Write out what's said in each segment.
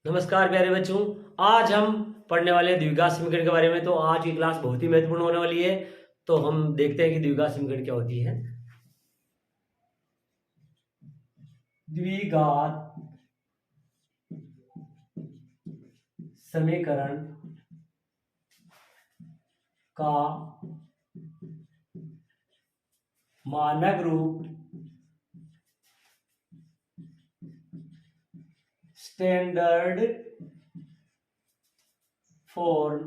नमस्कार प्यारे बच्चों। आज हम पढ़ने वाले हैं द्विघात समीकरण के बारे में। तो आज की क्लास बहुत ही महत्वपूर्ण होने वाली है। तो हम देखते हैं कि द्विघात समीकरण क्या होती है। द्विघात समीकरण का मानक रूप standard form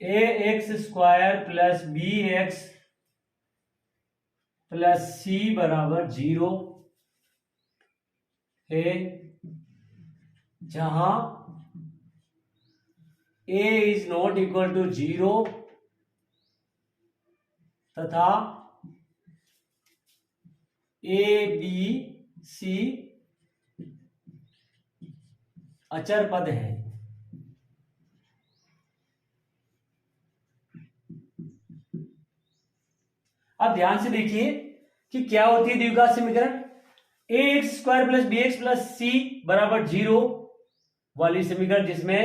ax square plus b x plus c बराबर 0 है, जहां a is not equal to 0 तथा ए बी सी अचर पद है। अब ध्यान से देखिए कि क्या होती है द्विघात समीकरण। A x square plus b x plus c बराबर 0 वाली समीकरण, जिसमें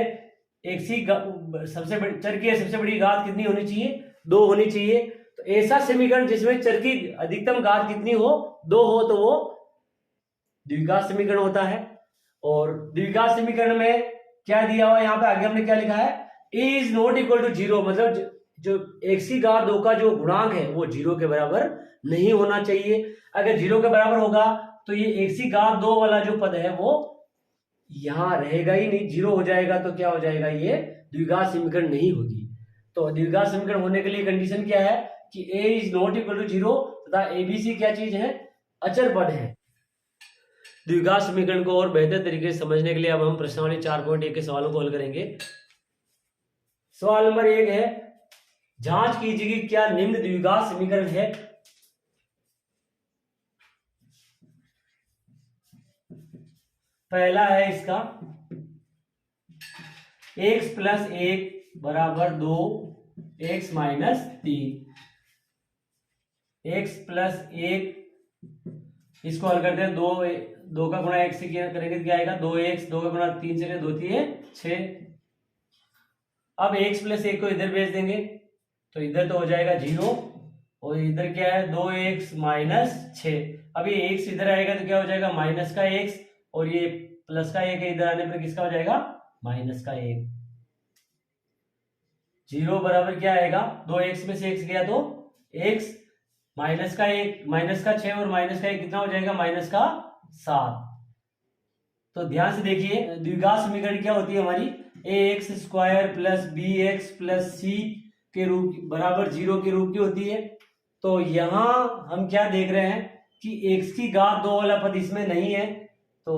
एक सी सबसे बड़ी चर की सबसे बड़ी घात कितनी होनी चाहिए? 2 होनी चाहिए। तो ऐसा समीकरण जिसमें चर की अधिकतम घात कितनी हो? 2 हो, तो वो द्विघात समीकरण होता है। और द्विघात समीकरण में क्या दिया हुआ है यहाँ पे? आगे हमने क्या लिखा है? ए इज नॉट इक्वल टू 0, मतलब जो एक सी घात 2 का जो गुणांक है वो 0 के बराबर नहीं होना चाहिए। अगर 0 के बराबर होगा तो ये एक सी घात 2 वाला जो पद है वो यहां रहेगा ही नहीं, 0 हो जाएगा। तो क्या हो जाएगा? ये द्विघात समीकरण नहीं होगी। तो द्विघात समीकरण होने के लिए कंडीशन क्या है कि a is not equal to 0 तथा abc क्या चीज है? अचर पद है। द्विघात समीकरण को और बेहतर तरीके से समझने के लिए अब हम प्रश्नावली 4.1 के सवालों को हल करेंगे। सवाल नंबर 1 है, जांच कीजिए कि क्या निम्न द्विघात समीकरण है। पहला है इसका x प्लस 1 बराबर 2 x माइनस 3। x प्लस 1 इसको हल करते हैं। 2 का गुणा 1 से किया करेंगे तो क्या आएगा? 2x, 2 का गुणा 3 से करें 2 3 6। अब x प्लस 1 को इधर भेज देंगे तो इधर तो हो जाएगा 0, और इधर क्या है? 2x minus 6। अब ये x इधर आएगा तो क्या हो जाएगा? माइनस का x, और ये प्लस का 1 है, इधर आने पर किसका हो जाएगा? माइनस का 1। 0 बराबर क्या आएगा? 2x में से x गया तो x, माइनस का 1 माइनस का 6 और माइनस का 1 कितना हो जाएगा? माइनस का 7। तो ध्यान से देखिए, द्विघात समीकरण क्या होती है हमारी? A x square plus b x plus c के रूप बराबर 0 के रूप की होती है। तो यहां हम क्या देख रहे हैं कि x की घात 2 वाला पद इसमें नहीं है। तो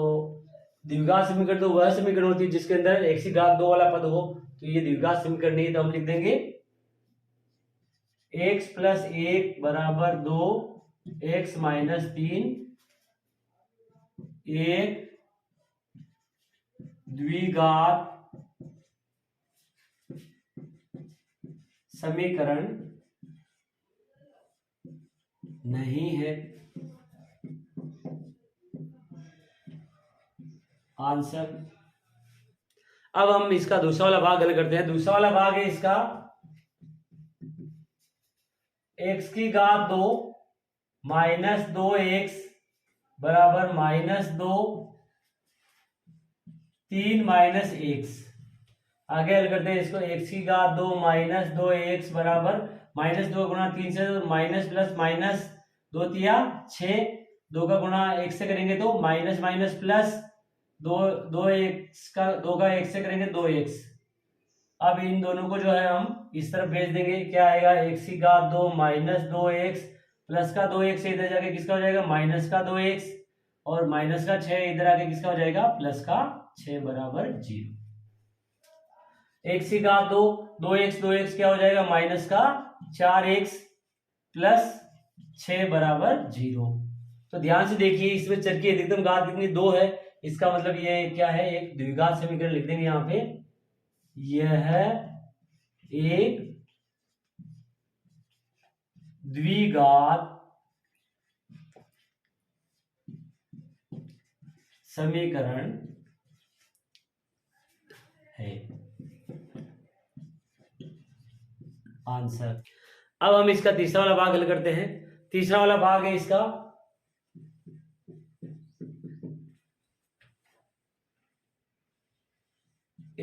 द्विघात समीकरण तो वह समीकरण होती है जिसके अंदर x की घात 2 वाला पद हो। तो ये द्विघात समीकरण नहीं है, तो हम लिख देंगे x प्लस 1 बराबर 2 x माइनस 3 एक द्विघात समीकरण नहीं है। आंसर। अब हम इसका दूसरा वाला भाग हल करते हैं। दूसरा वाला भाग है इसका x की घात 2 माइनस 2x बराबर माइनस 2 3 माइनस x। आगे हल करते हैं इसको। x की घात 2 माइनस 2x बराबर माइनस 2 गुणा 3 से माइनस प्लस माइनस 2 तिया 6, 2 का गुणा 1 से करेंगे तो माइनस माइनस प्लस 2 का 1 से करेंगे 2x। अब इन दोनों को जो है हम इस तरफ भेज देंगे। क्या आएगा? x की घात 2 माइनस 2x प्लस का 2x इधर जाके किसका हो जाएगा? माइनस का 2x, और माइनस का 6 इधर आके किसका हो जाएगा? प्लस का 6 बराबर 0। x की घात 2 2x क्या हो जाएगा? माइनस का 4x प्लस 6 बराबर 0। तो ध्यान से देखिए, इसमें चर की अधिकतम घात कितनी? 2 है। इसका मतलब ये क्या है? एक द्विघात समीकरण लिख देंगे यहाँ पे। यह एक द्विघात समीकरण है। आंसर। अब हम इसका तीसरा वाला भाग हल करते हैं। तीसरा वाला भाग है इसका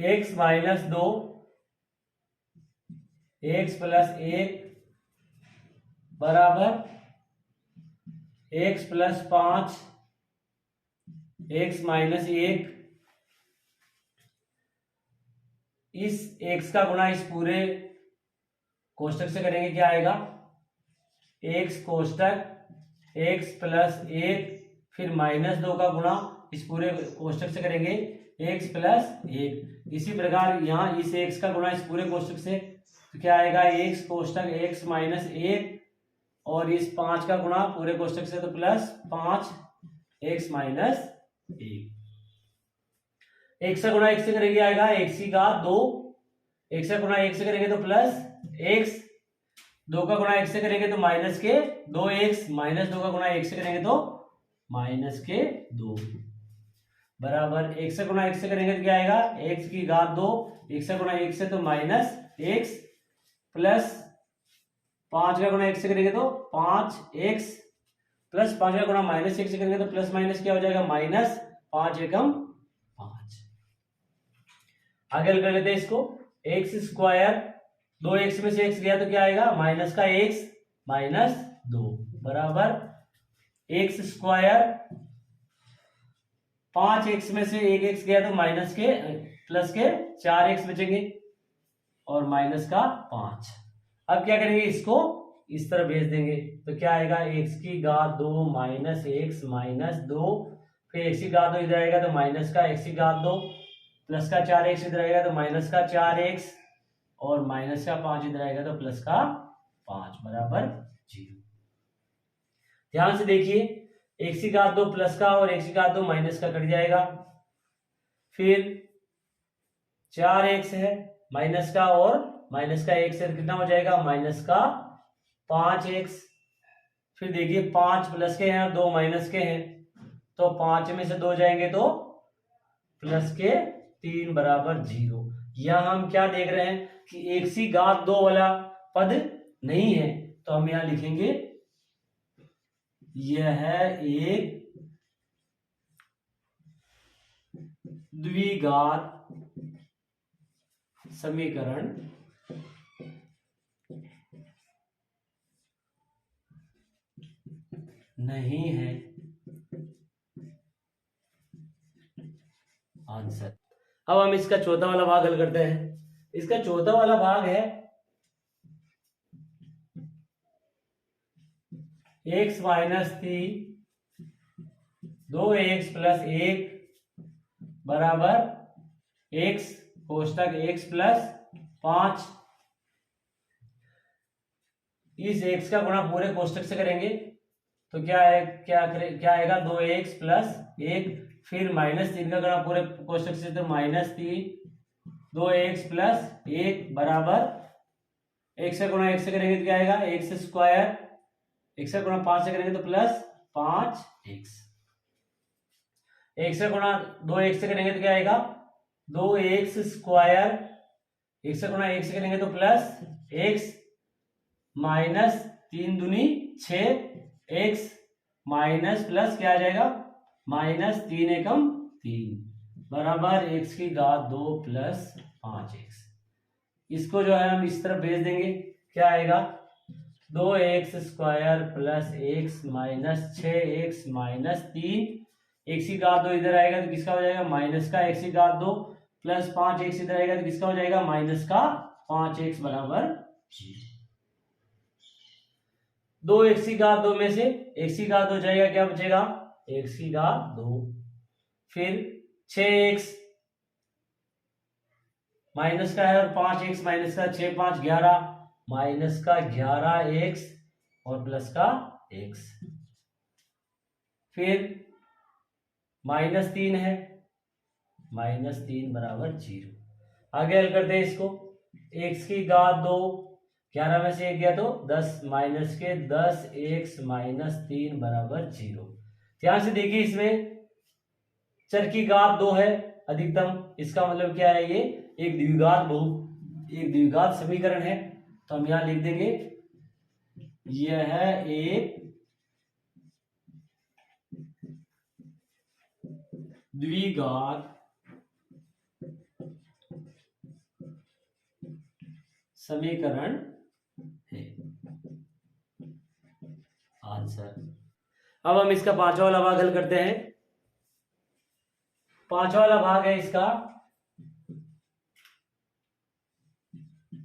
x माइनस 2 x प्लस 1 बराबर x प्लस 5 x माइनस 1। इस x का गुणा इस पूरे कोष्टक से करेंगे, क्या आएगा? x कोष्टक x प्लस 1 फिर माइनस 2 का गुणा इस पूरे कोष्टक से करेंगे x प्लस 1। इसी प्रकार यहाँ इस x का गुणा इस पूरे कोष्टक से, तो क्या आएगा? x कोष्टक x माइनस 1 और इस 5 का गुणा पूरे कोष्टक से तो प्लस 5 x माइनस 1। x का गुणा x से करेंगे आएगा x की घात 2, x का गुणा x से करेंगे तो प्लस x, 2 का गुणा x से करेंगे तो माइनस के 2x, माइनस 2 का गुणा x से करेंगे तो माइनस के 2 बराबर x का गुणा x से करेंगे तो क्या आएगा? x की घात 2, x का गुणा x से तो माइनस x प्लस 5 का गुणा x से करेंगे तो 5x प्लस 5 का गुणा माइनस x से करेंगे तो प्लस माइनस क्या हो जाएगा? माइनस 5 एकम 5। आगे हल कर लेते हैं इसको। एक्स स्क्वायर 2x में से x गया तो क्या आएगा? माइनस का x माइनस 2 बराबर एक्स स्क्वायर 5x में से 1x गया तो माइनस के प्लस के 4x बचेंगे और माइनस का 5। अब क्या करेंगे? इसको इस तरह भेज देंगे तो क्या आएगा? x की घात 2 माइनस x माइनस 2 फिर x की घात 2 इधर आएगा तो माइनस का x की घात 2 प्लस का 4x इधर आएगा तो माइनस का 4x और माइनस का 5 इधर आएगा तो प्लस का 5 बराबर 0। ध्यान से देखिए, x की घात 2 प्लस का और x की घात 2 माइनस का कट जाएगा। फिर 4x है माइनस का और माइनस का 1 से कितना हो जाएगा? माइनस का 5x। फिर देखिए 5 प्लस के हैं और 2 माइनस के हैं तो 5 में से 2 जाएंगे तो प्लस के 3 बराबर 0। यहां हम क्या देख रहे हैं कि x की घात 2 वाला पद नहीं है तो हम यहां लिखेंगे यह एक द्विघात समीकरण नहीं है। आंसर। अब हम इसका चौथा वाला भाग हल करते हैं। इसका चौथा वाला भाग है x माइनस 3 2x प्लस 1 बराबर x कोष्टक x प्लस 5। इस x का गुणा पूरे कोष्टक से करेंगे तो क्या है? क्या आएगा? 2x प्लस 1 फिर माइनस 3 का गुणा पूरे कोष्टक से तो माइनस 3 2x प्लस 1 बराबर x का गुणा x से करेंगे तो क्या आएगा? x स्क्वायर, x का गुणा 5 से करेंगे तो प्लस 5x। x का गुणा 2x से करेंगे तो क्या आएगा? 2x स्क्वायर, x का गुणा 1 से करेंगे तो प्लस x माइनस 3 दूनी 6x माइनस प्लस क्या आ जाएगा? माइनस 3 एकम 3 बराबर x की घात 2 प्लस 5x। इसको जो है हम इस तरफ भेज देंगे, क्या आएगा? 2x square plus x minus 6x minus 3, x की घात 2 इधर आएगा तो किसका हो जाएगा? माइनस का x की घात 2 प्लस 5x इधर आएगा तो किसका हो जाएगा? माइनस का 5x बराबर 0। 2x की घात 2 में से x की घात 2 जाएगा, क्या बचेगा? x की घात 2 फिर 6x माइनस का है और 5x माइनस का 6 5 11 माइनस का 11x और प्लस का x। फिर माइनस 3 है, माइनस 3 बराबर 0। आगे हल करते हैं इसको। x की घात 2 11 में से 1 गया तो 10 माइनस के 10x माइनस 3 बराबर 0। ध्यान से देखिए, इसमें चर की घात 2 है अधिकतम, इसका मतलब क्या है, ये एक द्विघात समीकरण है। तो हम यहां लिख देंगे यह है एक द्विघात समीकरण है। आंसर। अब हम इसका पांचवा वाला भाग हल करते हैं। पांचवा वाला भाग है इसका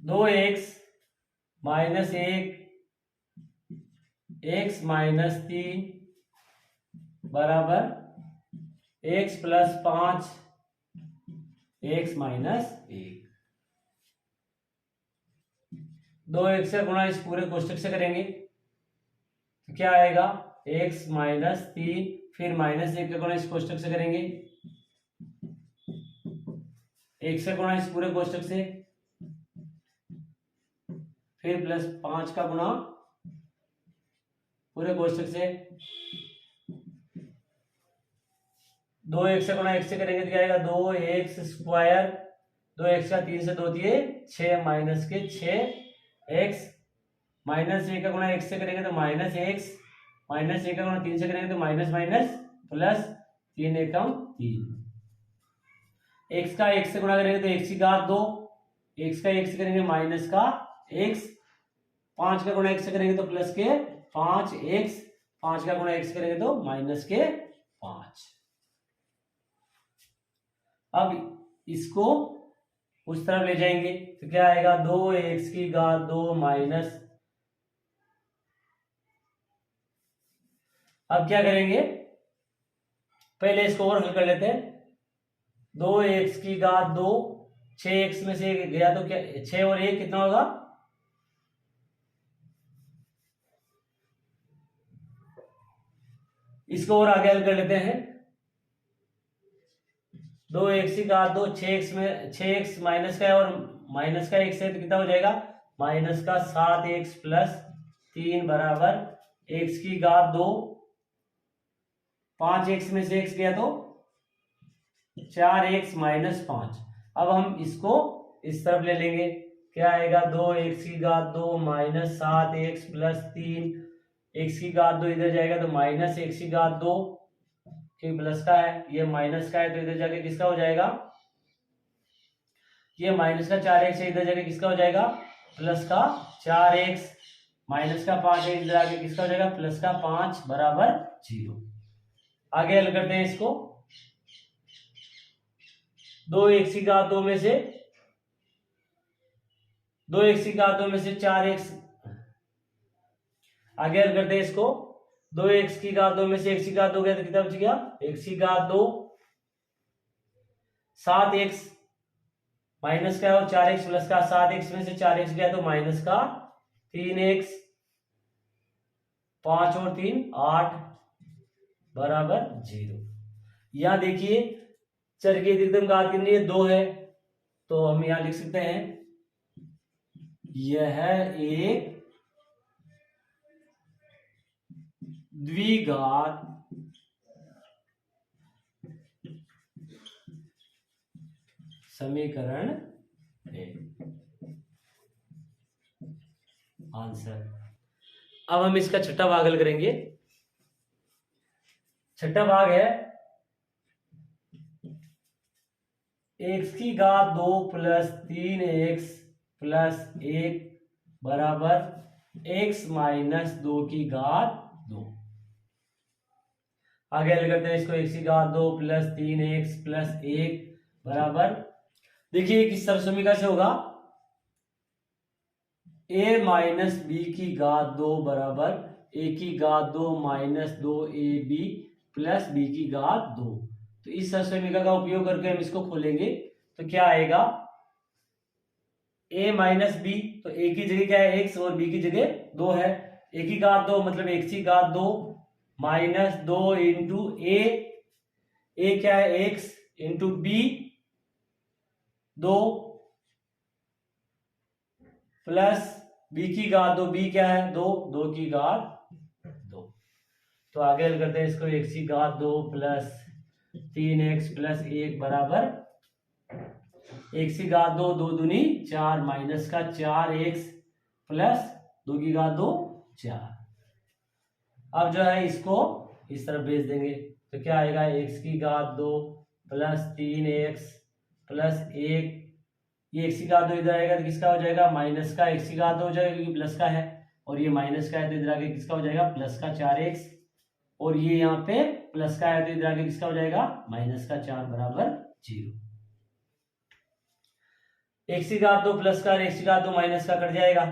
2x माइनस 1 x माइनस 3 बराबर x plus 5 x minus 1। 2x से गुणा इस पूरे कोष्टक से करेंगे तो क्या आएगा, x माइनस 3 फिर माइनस 1 का गुणा इस कोष्टक से करेंगे, 1 से गुणा इस पूरे कोष्टक से, फिर प्लस 5 का गुणा पूरे कोष्टक से, 2x से गुणा x से करेंगे तो क्या आएगा, 2x स्क्वायर, 2x का 3 से 2 दिए 6 माइनस के 6x, माइनस 1 का गुणा x से करेंगे तो माइनस x, माइनस 1 का गुणा 3 से करेंगे तो माइनस माइनस प्लस 3 एकम 3, x का x से गुणा करेंगे तो x की घात 2, x का x से करेंगे माइनस का x, 5 का गुणा x से करेंगे तो प्लस के 5x, 5 का गुणा x से करेंगे तो माइनस के 5। अब इसको उस तरफ ले जाएंगे तो क्या आएगा, 2x की घात 2 माइनस, अब क्या करेंगे, पहले इसको और हल कर लेते हैं। 2x की घात 2, 6x में से गया तो क्या, 6 और 1 कितना होगा, इसको और आगे हल कर लेते हैं। 2x की घात 2, 6x में 6x माइनस का है और माइनस का x है तो कितना हो जाएगा, माइनस का 7x प्लस 3 बराबर x की घात 2, 5x में से x गया तो 4x माइनस 5। अब हम इसको इस तरफ ले लेंगे, क्या आएगा, 2x की घात 2 माइनस 7x प्लस 3, x की घात 2 इधर जाएगा तो माइनस x की घात 2, क्योंकि प्लस का है, ये माइनस का है तो इधर जाके किसका हो जाएगा, ये माइनस का 4x है, इधर जाके किसका हो जाएगा, प्लस का 4x, माइनस का 5 है, इधर आके किसका हो जाएगा, प्लस का 5 बराबर 0। आगे हल करते हैं इसको, 2x की घात 2 में से 2x की घात 2 में से 4x, आगे हल करते हैं इसको, 2x की घात 2 में से x की घात 2 गया तो कितना बच गया, x की घात 2, 7x माइनस का और 4x प्लस का, 7x में से 4x गया तो माइनस का 3x, 5 और 3 8 बराबर 0। यहां देखिए चर की अधिकतम घात कितनी है, 2 है, तो हम यहां लिख सकते हैं यह एक द्विघात समीकरण है। आंसर। अब हम इसका छठा भाग हल करेंगे। छठा भाग है x की घात 2 प्लस 3x प्लस 1 बराबर x माइनस 2 की घात 2। आगे हल करते हैं इसको, x की घात 2 प्लस 3x प्लस 1 बराबर, देखिए किस तरह समीकरण से होगा, a माइनस बी की घात 2 बराबर a की घात 2 माइनस 2ab प्लस b की घात 2। तो इस समीकरण का उपयोग करके हम इसको खोलेंगे तो क्या आएगा, a माइनस बी, तो a की जगह क्या है x और b की जगह 2 है, a की घात 2 मतलब x की घात 2 माइनस 2 इंटू a क्या है x into b 2 plus b की घात 2, b क्या है 2, 2 की घात 2। तो आगे हल करते हैं इसको, x की घात 2 प्लस 3x प्लस 1 बराबर 1 की घात 2, 2 दूनी 4 माइनस का 4x प्लस 2 की घात 2 4। अब जो है इसको इस तरफ भेज देंगे तो क्या आएगा, x की घात 2 प्लस 3x प्लस 1, ये x की घात 2 इधर आएगा तो किसका हो जाएगा, माइनस का x की घात 2 हो जाएगा क्योंकि प्लस का है, और ये माइनस का है तो इधर आके किसका हो जाएगा, प्लस का 4x, और ये यहाँ पे प्लस का है तो इधर आके किसका हो जाएगा, माइनस का 4 बराबर 0। x की घात 2 प्लस का और x की घात 2 माइनस का कट जाएगा,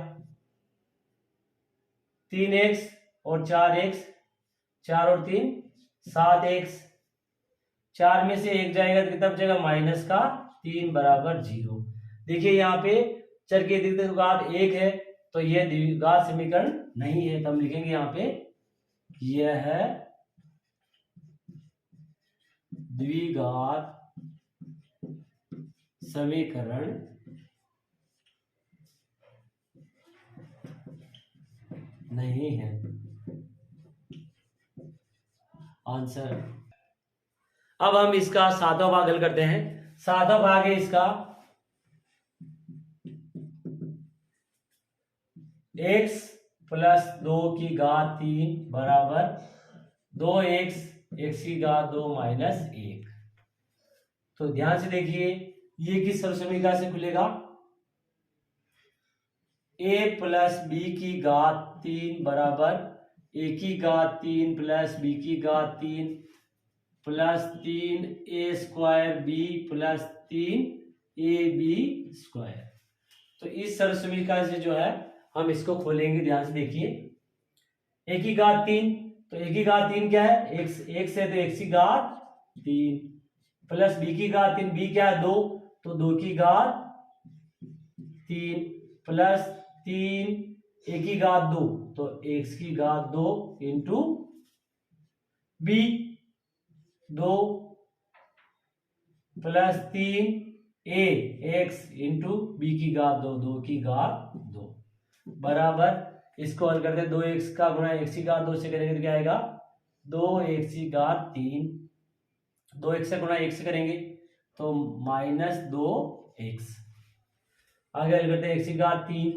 3x और 4x, 4 और 3 7x, 4 में से 1 जाएगा तो कितना बचेगा, माइनस का 3 बराबर 0। देखिए यहाँ पे चर की द्विघात 1 है तो यह द्विघात समीकरण नहीं है, तो हम लिखेंगे यहाँ पे यह है द्विघात समीकरण नहीं है। आंसर। अब हम इसका सातवां भाग हल करते हैं। सातवां भाग है इसका x प्लस 2 की घात 3 बराबर 2x x की घात 2 माइनस 1। तो ध्यान से देखिए ये किस सरल समीकरण से खुलेगा, a प्लस b की घात 3 बराबर a की घात 3 प्लस b की घात 3 plus 3a square b plus 3ab square. तो इस सरल समीकरण से जो है हम इसको खोलेंगे, ध्यान से देखिए। a की घात 3, तो a की घात 3 क्या है, x है तो x की घात 3 प्लस b की घात 3, b क्या है 2, तो 2 की घात 3 प्लस 3 a की घात 2, तो x की घात 2 into b 2 plus 3a x into b की घात 2, 2 की घात 2 बराबर, इसको हल करते हैं 2x का गुणा x की घात 2 से करेंगे तो क्या आएगा, 2x की घात 3, 2x से गुणा 1 से करेंगे तो माइनस 2x। आगे हल करते हैं x की घात 3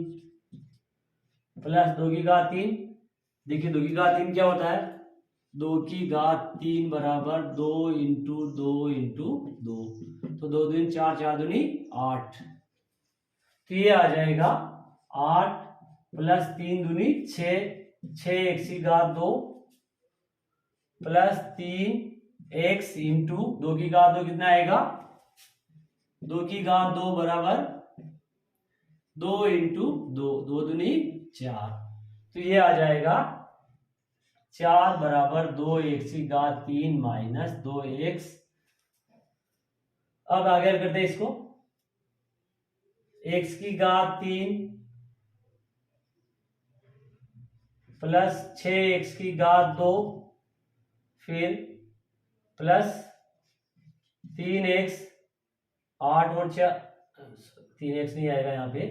प्लस 2 की घात 3। देखिए 2 की घात 3 क्या होता है, 2 की घात 3 बराबर 2 इंटू 2 इंटू 2, तो 2 दूनी 4, 4 दूनी 8, तो ये आ जाएगा 8 प्लस 3 दूनी 6, 6 x की घात 2 प्लस 3x इंटू 2 की घात 2 कितना आएगा, 2 की घात 2 बराबर 2 इंटू 2, 2 दूनी 4, तो ये आ जाएगा 4 बराबर 2x की घात 3 माइनस 2x। अब आगे करते हैं इसको, x की घात 3 प्लस 6x की घात 2 फिर प्लस 3x 8 और 4, 3x नहीं आएगा यहाँ पे,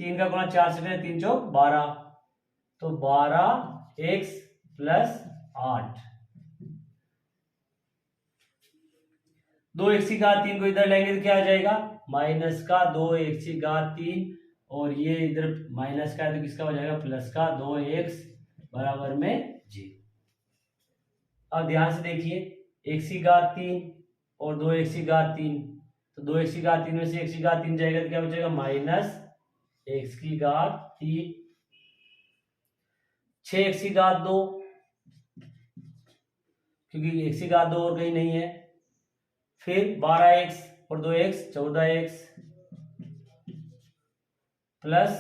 3 का गुणा 4 से करें 3 चौक 12, तो 12x प्लस 8, 2x की घात 3 को इधर लेंगे तो क्या आ जाएगा, माइनस का 2x की घात 3, और ये इधर माइनस का है तो किसका हो जाएगा, प्लस का 2x बराबर में 0। अब ध्यान से देखिए x की घात 3 और 2x की घात 3, तो 2x की घात 3 में से x की घात 3 जाएगा तो क्या बचेगा, माइनस x की घात 3, 6x की घात 2 क्योंकि x की घात 2 और कहीं नहीं है, फिर 12x और 2x 14x प्लस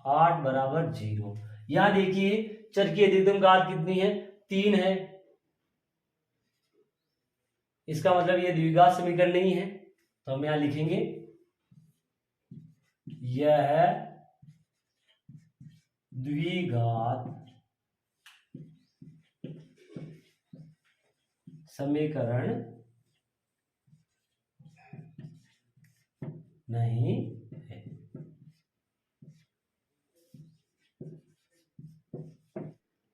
8 बराबर 0। यहां देखिए चर की अधिकतम घात कितनी है, 3 है, इसका मतलब ये द्विघात समीकरण नहीं है, तो हम यहां लिखेंगे यह है द्विघात समीकरण नहीं है।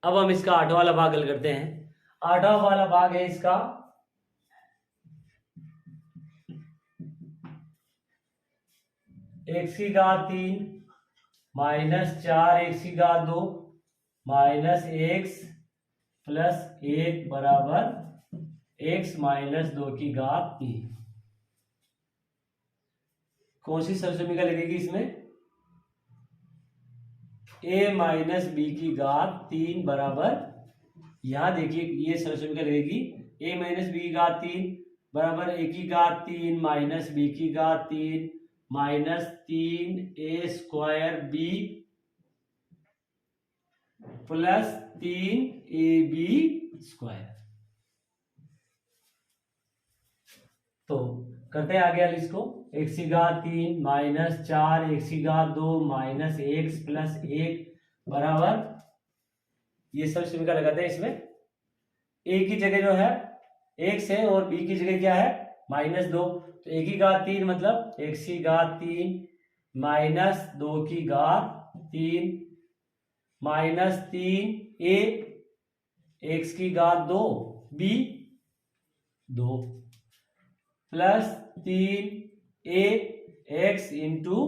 अब हम इसका 8वां वाला भाग हल करते हैं। 8वां वाला भाग है इसका एक्स की घात 3 माइनस 4 एक्स की घात 2 माइनस एक्स प्लस 1 बराबर एक्स माइनस 2 की घात 3। कौन सी सरसमीकरण लगेगी इसमें? a माइनस बी की घात 3 बराबर, यहां देखिए ये सरसमीकरण लगेगी a माइनस बी की घात 3 बराबर a की घात 3 माइनस b की घात 3 minus 3a square b plus 3ab square. तो करते हैं आगे वाली इसको, एक्स की घात 3 माइनस 4 एक्स की घात 2 माइनस एक्स प्लस 1 बराबर, ये सब समीकरण लगाते हैं। इसमें a की जगह जो है एक्स है और b की जगह क्या है -2, तो a की घात 3 मतलब x की घात 3 माइनस 2 की घात 3 माइनस 3a x की घात 2 b 2 plus 3a x into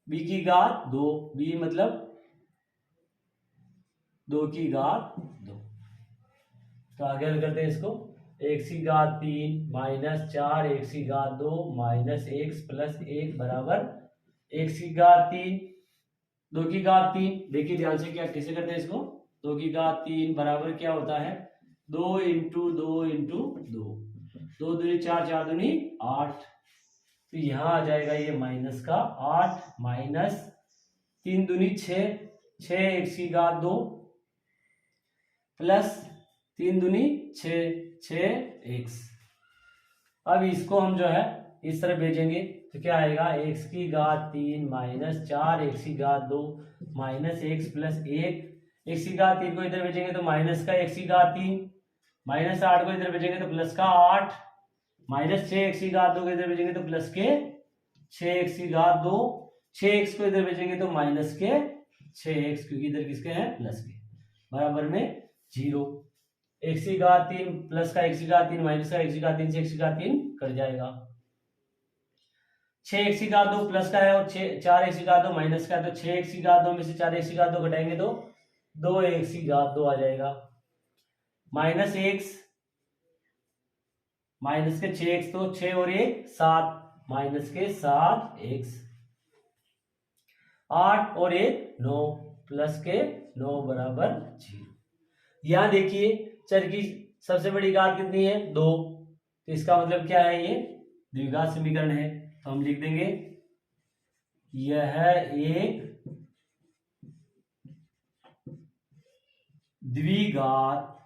B की घात 2 b मतलब 2 की घात 2। तो आगे हल करते हैं इसको, एक्स की घात 3 माइनस 4 एक्स की घात 2 माइनस एक्स प्लस 1 बराबर एक्स की घात 3 2 की घात 3। देखिए ध्यान से क्या कैसे करते हैं इसको, 2 की घात 3 बराबर क्या होता है 2 इंटू 2 इंटू 2, 2 दूनी 4 4 दूनी 8, तो यहां आ जाएगा ये माइनस का 8 माइनस 3 दूनी 6 6 एक्स की घात 2 प्लस 3 दूनी 6 6 एक्स। अब इसको हम जो है इस तरह भेजेंगे तो क्या आएगा एक्स की घात 3 माइनस 4 एक्स की घात 2 माइनस एक्स प्लस 1, एक्स की घात 3 को इधर भेजेंगे तो माइनस का एक्स की घात 3, माइनस 8 को इधर भेजेंगे तो प्लस का 8, माइनस 6 एक्स की घात 2 को इधर भेजेंगे तो प्लस के 6 एक्स की घात 2, 6 एक्स को इधर भेजेंगे तो माइनस के 6 एक्स, क्योंकि इधर किसके हैं प्लस के, बराबर में 0। एक्स की घात 3 प्लस का एक्स की घात 3 माइनस का एक्स की घात 3 से एक्स की घात 3 कट जाएगा, 6 एक्स की घात 2 प्लस का है और 4 एक्स की घात 2 माइनस का है, तो 6 एक्स की घात 2 में से 4 एक्स की घात 2 घटाएंगे तो 2 एक्स की घात 2 आ जाएगा, माइनस एक्स माइनस के 6 एक्स तो 6 और 1 7 माइनस के 7 एक्स, 8 और 1 9 प्लस के 9 बराबर 0। यहां देखिए चर की सबसे बड़ी घात कितनी है 2, तो इसका मतलब क्या है ये द्विघात समीकरण है, तो हम लिख देंगे यह एक द्विघात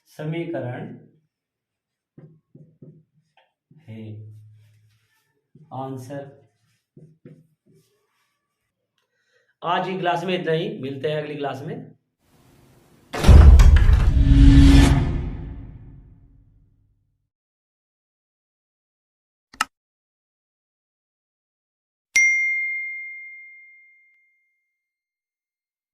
समीकरण है। आंसर। आज की क्लास में इतना ही, मिलते हैं अगली क्लास में।